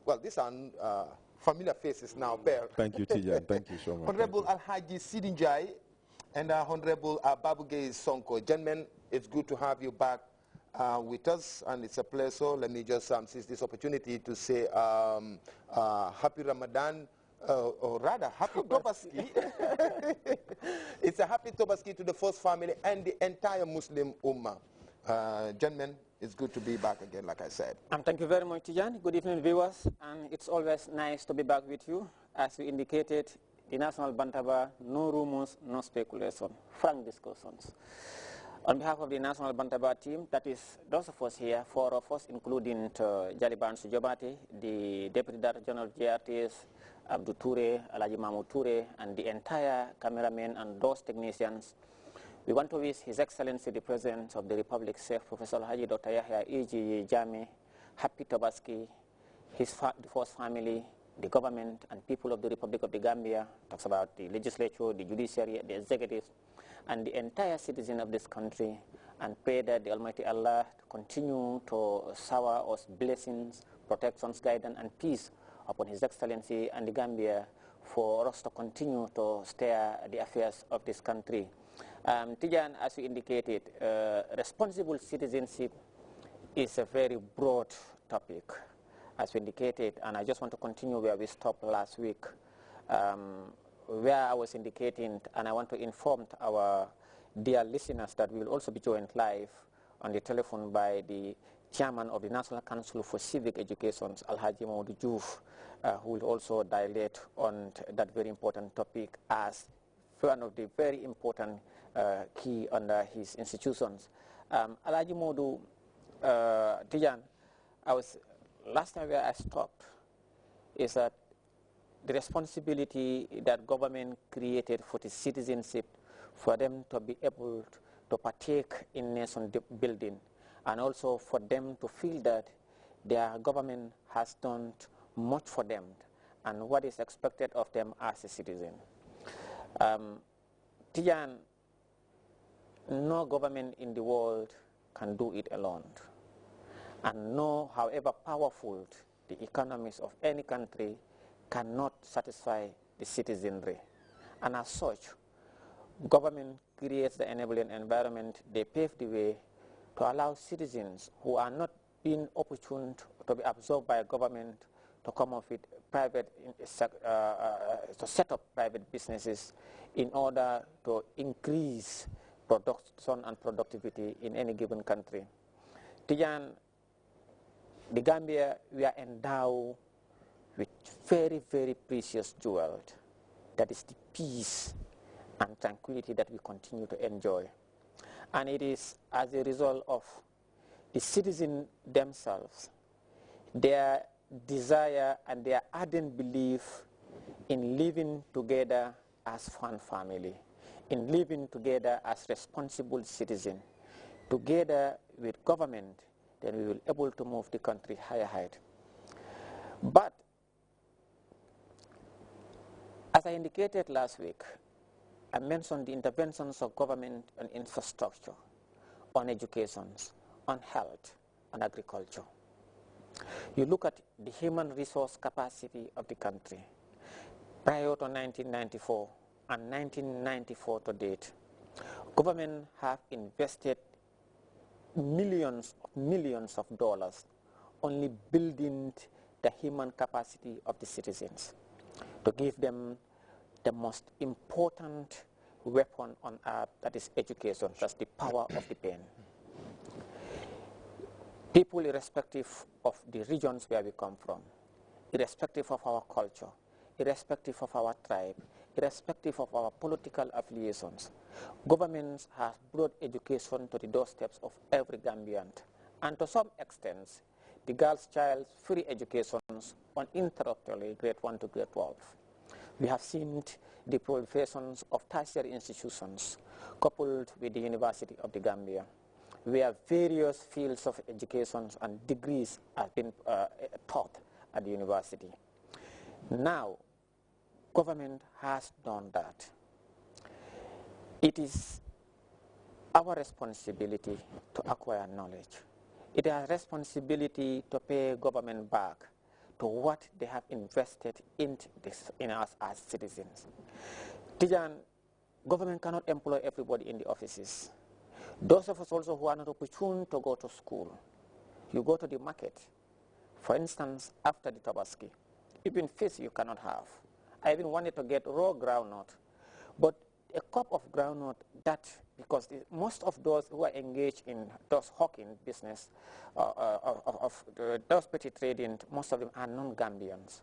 well, these are familiar faces now, Bear. Thank you, Tijan. Thank you so much. Honorable Alhaji Sidinjai and Honorable Babugay Sonko. Gentlemen, it's good to have you back with us, and it's a pleasure. Let me just seize this opportunity to say happy Ramadan, or rather, happy Tobaski. It's a happy Tobaski to the first family and the entire Muslim Ummah. Gentlemen, it's good to be back again, like I said. Thank you very much, Tijan. Good evening, viewers. And it's always nice to be back with you. As we indicated, the National Bantaba, no rumors, no speculation, frank discussions. On behalf of the National Bantaba team, that is those of us here, 4 of us, including Jaliban Sujobati, the Deputy Director General of Grts, Abdou Toure, Alaji Mamou Toure, and the entire cameramen and those technicians. We want to wish His Excellency the President of the Republic, Sheikh Professor Haji Dr. Yahya E.G. Jammeh, happy Tobaski, the first family, the government and people of the Republic of the Gambia, talks about the legislature, the judiciary, the executive, and the entire citizen of this country, and pray that the Almighty Allah continue to shower us blessings, protections, guidance, and peace upon His Excellency and the Gambia for us to continue to steer the affairs of this country. Tijan, as you indicated, responsible citizenship is a very broad topic, as we indicated, and I just want to continue where we stopped last week, where I was indicating, and I want to inform our dear listeners that we will also be joined live on the telephone by the Chairman of the National Council for Civic Education, Alhaji Mamadou Diouf, who will also dilate on that very important topic as one of the very important key under his institutions. Alhaji Mamadou, Tijan, last time where I stopped is that the responsibility that government created for the citizenship, for them to be able to partake in nation building, and also for them to feel that their government has done much for them and what is expected of them as a citizen. Tijan, no government in the world can do it alone. And no, however powerful the economies of any country, cannot satisfy the citizenry. And as such, government creates the enabling environment. They pave the way to allow citizens who are not being opportune to be absorbed by government to come up with private, to set up private businesses in order to increase production and productivity in any given country. Tijan, the Gambia, we are endowed with very, very precious jewel. That is the peace and tranquility that we continue to enjoy. And it is as a result of the citizens themselves, their desire and their ardent belief in living together as one family, in living together as responsible citizens, together with government, then we will be able to move the country higher height. But as I indicated last week, I mentioned the interventions of government on infrastructure, on education, on health, on agriculture. You look at the human resource capacity of the country prior to 1994 and 1994 to date. Government have invested millions of dollars only building the human capacity of the citizens to give them the most important weapon on earth, that is education. That's the power of the pen. People, irrespective of the regions where we come from, irrespective of our culture, irrespective of our tribe, irrespective of our political affiliations, governments have brought education to the doorsteps of every Gambian. And to some extent, the girls' child free education uninterruptedly, grade 1 to grade 12. We have seen the proliferation of tertiary institutions coupled with the University of the Gambia, where various fields of education and degrees have been taught at the university. Now, government has done that. It is our responsibility to acquire knowledge. It is our responsibility to pay government back, to what they have invested in us as citizens. Tijan, government cannot employ everybody in the offices. Those of us also who are not opportune to go to school, you go to the market. For instance, after the Tobaski, even fish you cannot have. I even wanted to get raw groundnut, but a cup of groundnut, that, because most of those who are engaged in those hawking business, those petty trading, most of them are non-Gambians.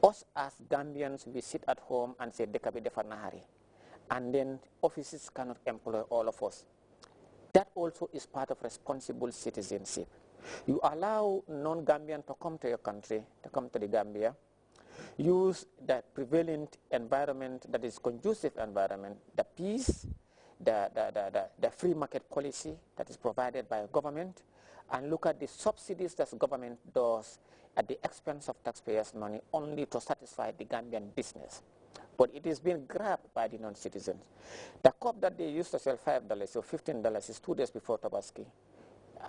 Us as Gambians, we sit at home and say, Dekabi defanahari, and then offices cannot employ all of us. That also is part of responsible citizenship. You allow non-Gambian to come to your country, to come to the Gambia, use that prevalent environment, that is conducive environment, the peace, the free market policy that is provided by government, and look at the subsidies that government does at the expense of taxpayers' money only to satisfy the Gambian business. But it is being grabbed by the non-citizens. The cup that they used to sell $5 or $15 is 2 days before Tobaski.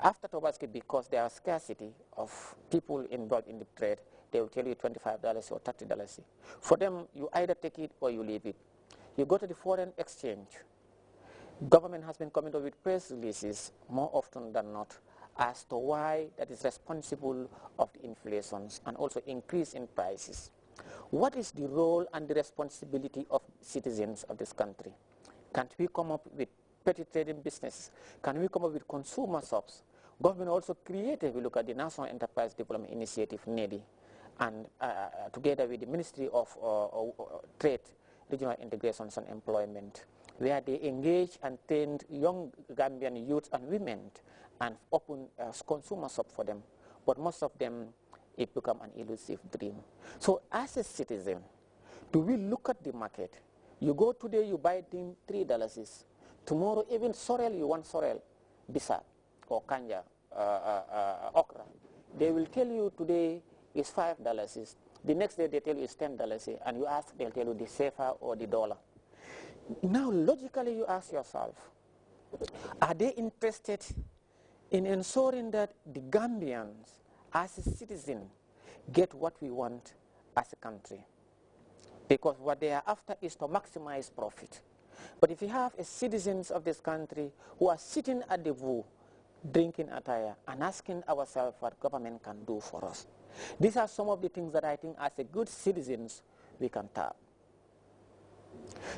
After Tobaski, because there are scarcity of people involved in the trade, they will tell you $25 or $30. For them, you either take it or you leave it. You go to the foreign exchange. Government has been coming up with press releases more often than not as to why that is responsible of the inflations and also increase in prices. What is the role and the responsibility of citizens of this country? Can't we come up with petty trading business? Can we come up with consumer shops? Government also created, we look at the National Enterprise Development Initiative, NEDI, and together with the Ministry of Trade, Regional Integrations and Employment, where they engage and trained young Gambian youth and women and open a consumer shop for them. But most of them, it become an elusive dream. So as a citizen, do we look at the market? You go today, you buy $3. Tomorrow, even sorrel, you want sorrel, bisa, or kanja, okra. They will tell you today is $5. The next day they tell you it's $10, and you ask, they'll tell you the safer or the dollar. Now, logically, you ask yourself, are they interested in ensuring that the Gambians, as a citizen, get what we want as a country? Because what they are after is to maximize profit. But if you have citizens of this country who are sitting at the VU, drinking attire, and asking ourselves what government can do for us, these are some of the things that I think as a good citizens we can tap.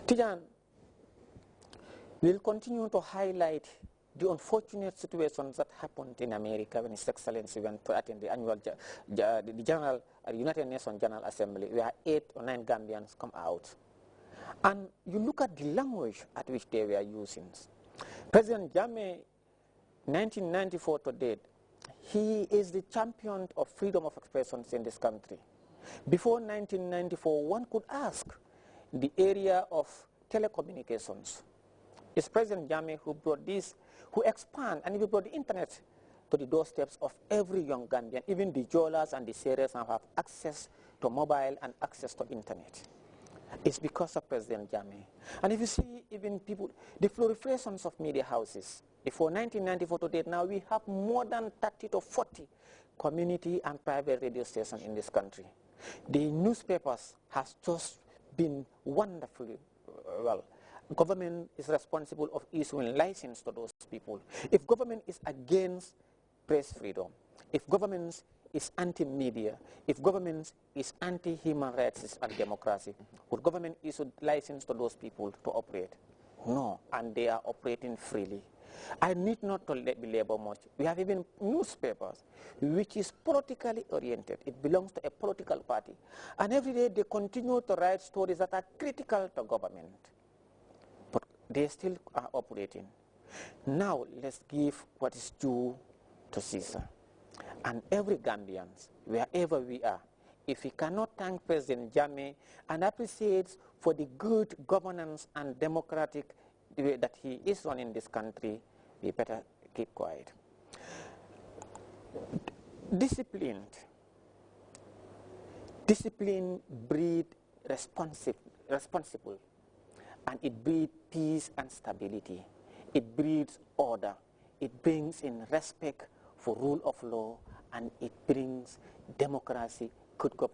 Tijan, we'll continue to highlight the unfortunate situations that happened in America when His Excellency went to attend the annual United Nations General Assembly, where 8 or 9 Gambians come out. And you look at the language at which they were using. President Jammeh, 1994 to date, he is the champion of freedom of expression in this country. Before 1994, one could ask the area of telecommunications. It's President Jammeh who brought this, who expand and he brought the internet to the doorsteps of every young Gambian. Even the Jolas and the Seres now have access to mobile and access to internet. It's because of President Jammeh. And if you see even people, the proliferations of media houses, before 1994 to date, now we have more than 30 to 40 community and private radio stations in this country. The newspapers has just been wonderfully well. Government is responsible of issuing license to those people. If government is against press freedom, if government is anti-media, if government is anti-human rights and democracy, would government issue license to those people to operate? No, and they are operating freely. I need not to belabor much. We have even newspapers which is politically oriented. It belongs to a political party. And every day they continue to write stories that are critical to government. But they still are operating. Now let's give what is due to Caesar. And every Gambian, wherever we are, if we cannot thank President Jammeh and appreciate for the good governance and democratic way that he is running this country, we better keep quiet. Discipline breeds responsible, and it breeds peace and stability. It breeds order. It brings in respect for rule of law, and it brings democracy could go